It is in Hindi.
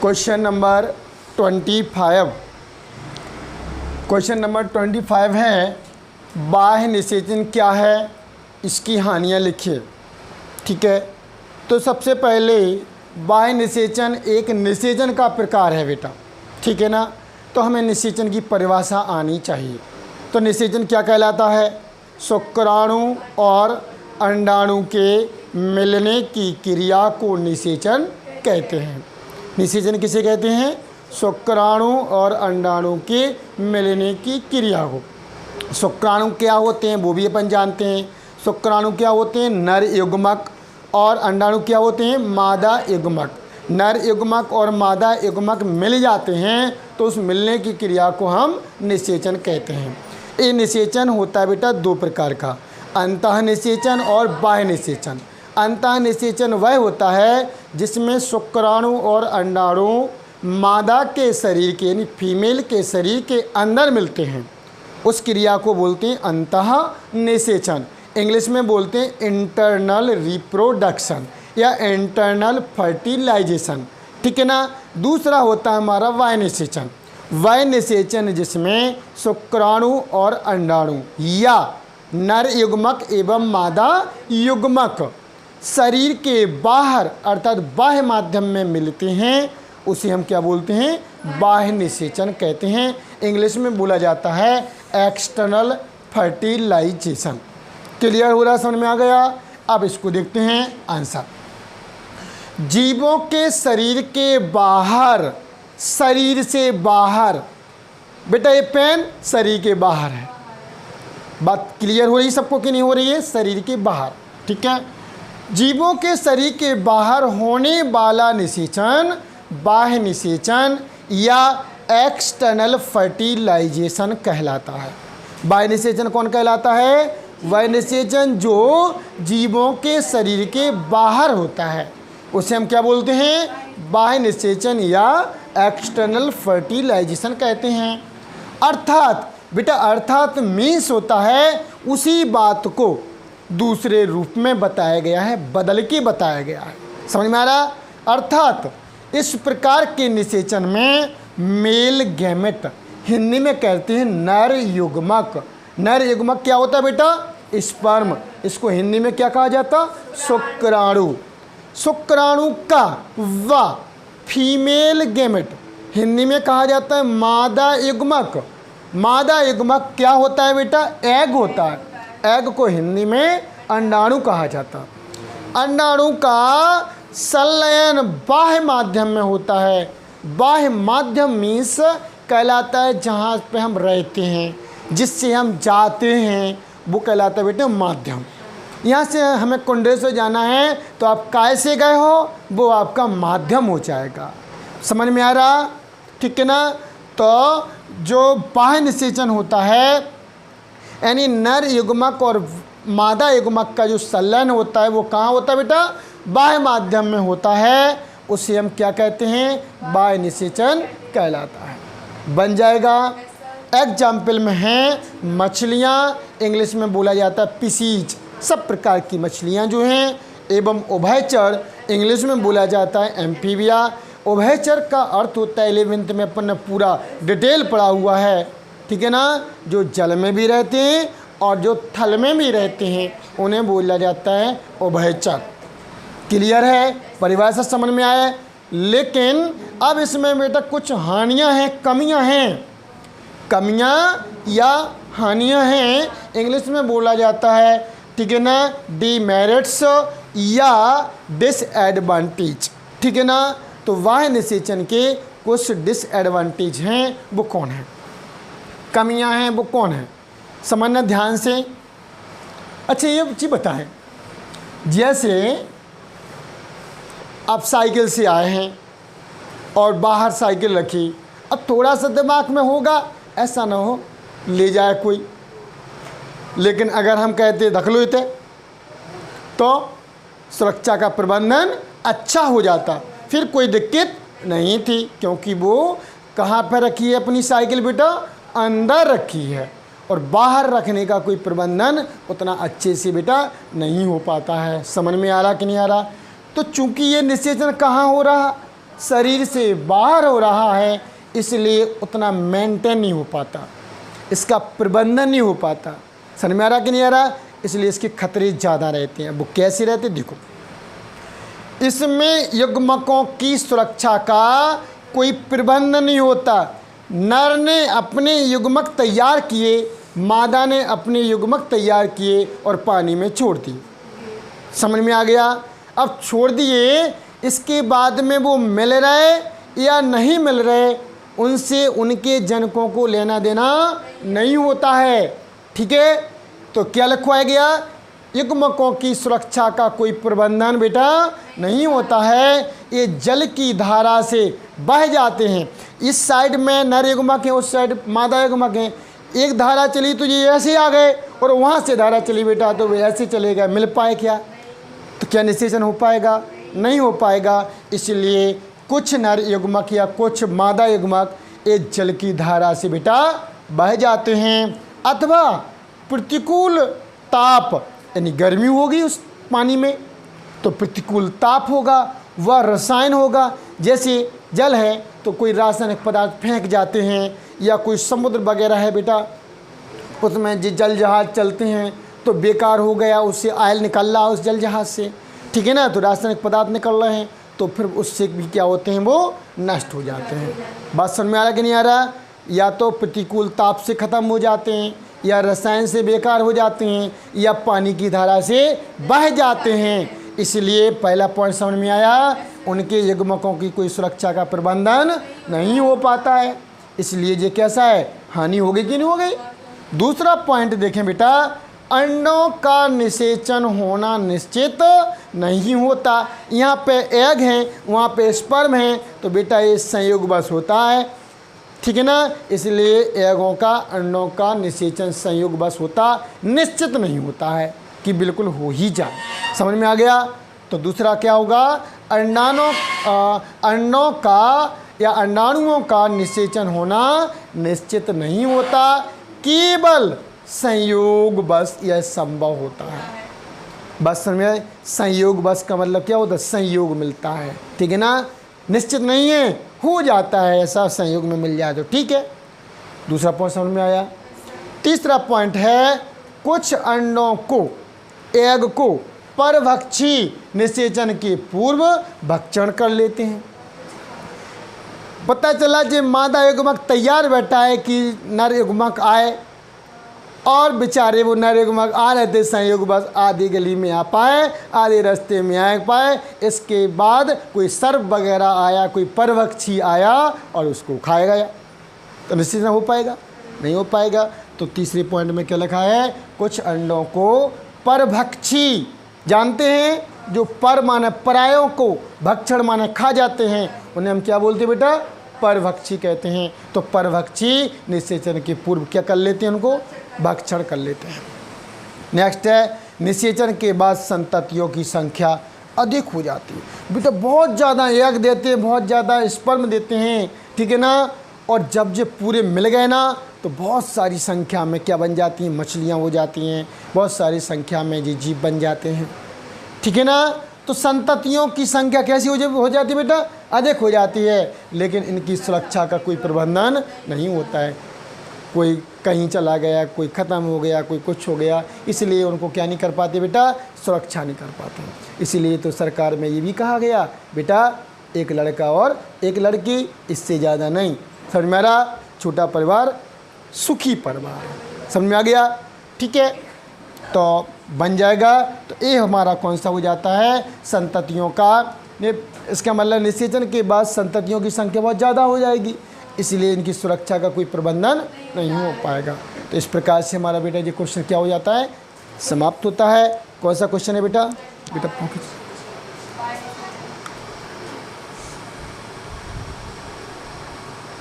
Question number 25। क्वेश्चन नंबर 25 है बाह्य निषेचन क्या है, इसकी हानियाँ लिखिए। ठीक है, तो सबसे पहले बाह्य निषेचन एक निषेचन का प्रकार है बेटा। ठीक है ना, तो हमें निषेचन की परिभाषा आनी चाहिए। तो निषेचन क्या कहलाता है? शुक्राणु और अंडाणु के मिलने की क्रिया को निषेचन कहते हैं। निषेचन किसे कहते हैं? शुक्राणु और अंडाणु के मिलने की क्रिया को। शुक्राणु क्या होते हैं वो भी अपन जानते हैं। शुक्राणु क्या होते हैं? नर युग्मक। और अंडाणु क्या होते हैं? मादा युग्मक। नर युग्मक और मादा युग्मक मिल जाते हैं तो उस मिलने की क्रिया को हम निषेचन कहते हैं। ये निषेचन होता है बेटा दो प्रकार का, अंतः निषेचन और बाह्य निषेचन। अंतः निषेचन वह होता है जिसमें शुक्राणु और अंडाणु मादा के शरीर के यानी फीमेल के शरीर के अंदर मिलते हैं, उस क्रिया को बोलते हैं अंतः निषेचन। इंग्लिश में बोलते हैं इंटरनल रिप्रोडक्शन या इंटरनल फर्टिलाइजेशन। ठीक है ना। दूसरा होता है हमारा बाह्य निषेचन। बाह्य निषेचन जिसमें शुक्राणु और अंडाणु या नर युग्मक एवं मादा युग्मक शरीर के बाहर अर्थात बाह्य माध्यम में मिलते हैं, उसे हम क्या बोलते हैं? बाह्य निषेचन कहते हैं। इंग्लिश में बोला जाता है एक्सटर्नल फर्टिलाइजेशन। क्लियर हो रहा, समझ में आ गया? अब इसको देखते हैं आंसर। जीवों के शरीर के बाहर, शरीर से बाहर, बेटा ये पेन शरीर के बाहर है। बात क्लियर हो रही है सबको कि नहीं हो रही है? शरीर के बाहर। ठीक है, जीवों के शरीर के बाहर होने वाला निषेचन बाह्य निषेचन या एक्सटर्नल फर्टिलाइजेशन कहलाता है। बाह्य निषेचन कौन कहलाता है? वह निषेचन जो जीवों के शरीर के बाहर होता है, उसे हम क्या बोलते हैं? बाह्य निषेचन या एक्सटर्नल फर्टिलाइजेशन कहते हैं। अर्थात बेटा अर्थात मीन्स होता है उसी बात को दूसरे रूप में बताया गया है, बदल के बताया गया है। समझ में आ रहा? अर्थात इस प्रकार के निषेचन में मेल गैमेट, हिंदी में कहते हैं नर युग्मक। नर युग्मक क्या होता है बेटा? स्पर्म। इसको हिंदी में क्या कहा जाता? शुक्राणु। शुक्राणु का व फीमेल गैमेट हिंदी में कहा जाता है मादा युग्मक। मादा युग्मक क्या होता है बेटा? एग होता है। एग को हिंदी में अंडाणु कहा जाता। अंडाणु का संलयन बाह्य माध्यम में होता है। बाह्य माध्यम मीन्स कहलाता है जहाँ पे हम रहते हैं, जिससे हम जाते हैं, वो कहलाता है बेटा माध्यम। यहाँ से हमें कुंडे से जाना है तो आप कैसे गए हो, वो आपका माध्यम हो जाएगा। समझ में आ रहा? ठीक है ना। तो जो बाह्य निषेचन होता है यानी नर युग्मक और मादा युग्मक का जो संलयन होता है वो कहाँ होता है बेटा? बाह्य माध्यम में होता है, उसे हम क्या कहते हैं? बाह्य निषेचन कहलाता है। बन जाएगा। एग्जाम्पल में हैं मछलियाँ, इंग्लिश में बोला जाता है फिशीज, सब प्रकार की मछलियाँ जो हैं, एवं उभयचर, इंग्लिश में बोला जाता है एम्फीबिया। उभयचर का अर्थ होता है 11th में अपन ने पूरा डिटेल पढ़ा हुआ है। ठीक है ना। जो जल में भी रहते हैं और जो थल में भी रहते हैं उन्हें बोला जाता है उभयचर। क्लियर है? परिभाषा समझ में आया? लेकिन अब इसमें बेटा कुछ हानियां हैं, कमियां हैं। कमियां या हानियां हैं, इंग्लिश में बोला जाता है, ठीक है ना, डीमेरिट्स या डिसएडवांटेज। ठीक है ना। तो बाह्य निषेचन के कुछ डिसएडवांटेज हैं, वो कौन है? कमियां हैं वो कौन है? समझना ध्यान से। अच्छा ये चीज़ बताएं, जैसे आप साइकिल से आए हैं और बाहर साइकिल रखी, अब थोड़ा सा दिमाग में होगा, ऐसा ना हो ले जाए कोई, लेकिन अगर हम कहते रख लो इते तो सुरक्षा का प्रबंधन अच्छा हो जाता, फिर कोई दिक्कत नहीं थी, क्योंकि वो कहाँ पर रखी है अपनी साइकिल बेटा? अंदर रखी है, और बाहर रखने का कोई प्रबंधन उतना अच्छे से बेटा नहीं हो पाता है। समझ में आ रहा कि नहीं आ रहा? तो चूंकि ये निषेचन कहाँ हो रहा? शरीर से बाहर हो रहा है, इसलिए उतना मेंटेन नहीं हो पाता, इसका प्रबंधन नहीं हो पाता। समझ में आ रहा कि नहीं आ रहा? इसलिए इसके खतरे ज़्यादा रहते हैं। वो कैसे रहते देखो, इसमें युग्मकों की सुरक्षा का कोई प्रबंध नहीं होता। नर ने अपने युग्मक तैयार किए, मादा ने अपने युग्मक तैयार किए और पानी में छोड़ दिए। समझ में आ गया? अब छोड़ दिए, इसके बाद में वो मिल रहे या नहीं मिल रहे, उनसे उनके जनकों को लेना देना नहीं होता है। ठीक है, तो क्या लिखवाया गया? युग्मकों की सुरक्षा का कोई प्रबंधन बेटा नहीं होता है, ये जल की धारा से बह जाते हैं। इस साइड में नर युग्मक है, उस साइड मादा युग्मक है। एक धारा चली तो ये ऐसे आ गए, और वहाँ से धारा चली बेटा तो वे ऐसे चले गए। मिल पाए क्या? तो क्या निषेचन हो पाएगा? नहीं हो पाएगा। इसलिए कुछ नर युग्मक या कुछ मादा युग्मक एक जल की धारा से बेटा बह जाते हैं, अथवा प्रतिकूल ताप यानी गर्मी होगी उस पानी में तो प्रतिकूल ताप होगा, वह रसायन होगा। जैसे जल है तो कोई रासायनिक पदार्थ फेंक जाते हैं, या कोई समुद्र वगैरह है बेटा, उसमें जो जल जहाज़ चलते हैं तो बेकार हो गया, उससे आयल निकल रहा उस जल जहाज़ से, ठीक है ना, तो रासायनिक पदार्थ निकल रहे हैं, तो फिर उससे भी क्या होते हैं, वो नष्ट हो जाते हैं। बात समझ में आ रहा कि नहीं आ रहा? या तो प्रतिकूल ताप से ख़त्म हो जाते हैं, या रसायन से बेकार हो जाते हैं, या पानी की धारा से बह जाते हैं। इसलिए पहला पॉइंट समझ में आया, उनके युग्मकों की कोई सुरक्षा का प्रबंधन नहीं हो पाता है, इसलिए ये कैसा है, हानि हो गई कि नहीं हो गई। दूसरा पॉइंट देखें बेटा, अंडों का निषेचन होना निश्चित नहीं होता। यहाँ पे एग है, वहाँ पे स्पर्म है, तो बेटा ये संयोग बस होता है, ठीक है ना। इसलिए एगों का अंडों का निषेचन संयोग बस होता, निश्चित नहीं होता है कि बिल्कुल हो ही जाए। समझ में आ गया? तो दूसरा क्या होगा, अंडों का या अंडाणुओं का निषेचन होना निश्चित नहीं होता, केवल संयोग बस यह संभव होता है। बस समझ, संयोग बस का मतलब क्या होता है, संयोग मिलता है, ठीक है ना, निश्चित नहीं है, हो जाता है, ऐसा संयोग में मिल जाए तो ठीक है। दूसरा पॉइंट समझ में आया। तीसरा पॉइंट है, कुछ अंडों को, एग को परभक्षी निषेचन के पूर्व भक्षण कर लेते हैं। पता चला जो मादा युग्मक तैयार बैठा है कि नर युग्मक आए, और बेचारे वो नर युग्मक आ रहे थे, संयोग बस आधी गली में आ पाए, आधे रास्ते में आ पाए, इसके बाद कोई सर्प वगैरह आया, कोई परभक्षी आया और उसको खाया गया, तो निश्चित हो पाएगा, नहीं हो पाएगा। तो तीसरे पॉइंट में क्या लिखा है, कुछ अंडों को परभक्षी, जानते हैं जो पर माने परायों को, भक्षण माने खा जाते हैं, उन्हें हम क्या बोलते हैं बेटा, परभक्षी कहते हैं। तो परभक्षी निषेचन के पूर्व क्या कर लेते हैं, उनको भक्षण कर लेते हैं। नेक्स्ट है, निषेचन के बाद संततियों की संख्या अधिक हो जाती है। बेटा बहुत ज़्यादा एग देते हैं, बहुत ज़्यादा स्पर्म देते हैं, ठीक है ना, और जब ये पूरे मिल गए ना तो बहुत सारी संख्या में क्या बन जाती हैं, मछलियाँ हो जाती हैं, बहुत सारी संख्या में ये जीव बन जाते हैं, ठीक है ना। तो संततियों की संख्या कैसी हो जाती है बेटा, अधिक हो जाती है, लेकिन इनकी सुरक्षा का कोई प्रबंधन नहीं होता है। कोई कहीं चला गया, कोई ख़त्म हो गया, कोई कुछ हो गया, इसलिए उनको क्या नहीं कर पाते बेटा, सुरक्षा नहीं कर पाते। इसीलिए तो सरकार में ये भी कहा गया बेटा, एक लड़का और एक लड़की, इससे ज़्यादा नहीं। समझ में आ रहा? छोटा परिवार सुखी परिवार, समझ में आ गया, ठीक है। तो बन जाएगा। तो ये हमारा कौन सा हो जाता है, संततियों का, इसका मतलब निषेचन के बाद संततियों की संख्या बहुत ज़्यादा हो जाएगी, इसलिए इनकी सुरक्षा का कोई प्रबंधन नहीं हो पाएगा। तो इस प्रकार से हमारा बेटा ये क्वेश्चन क्या हो जाता है, समाप्त होता है। कौन सा क्वेश्चन है बेटा,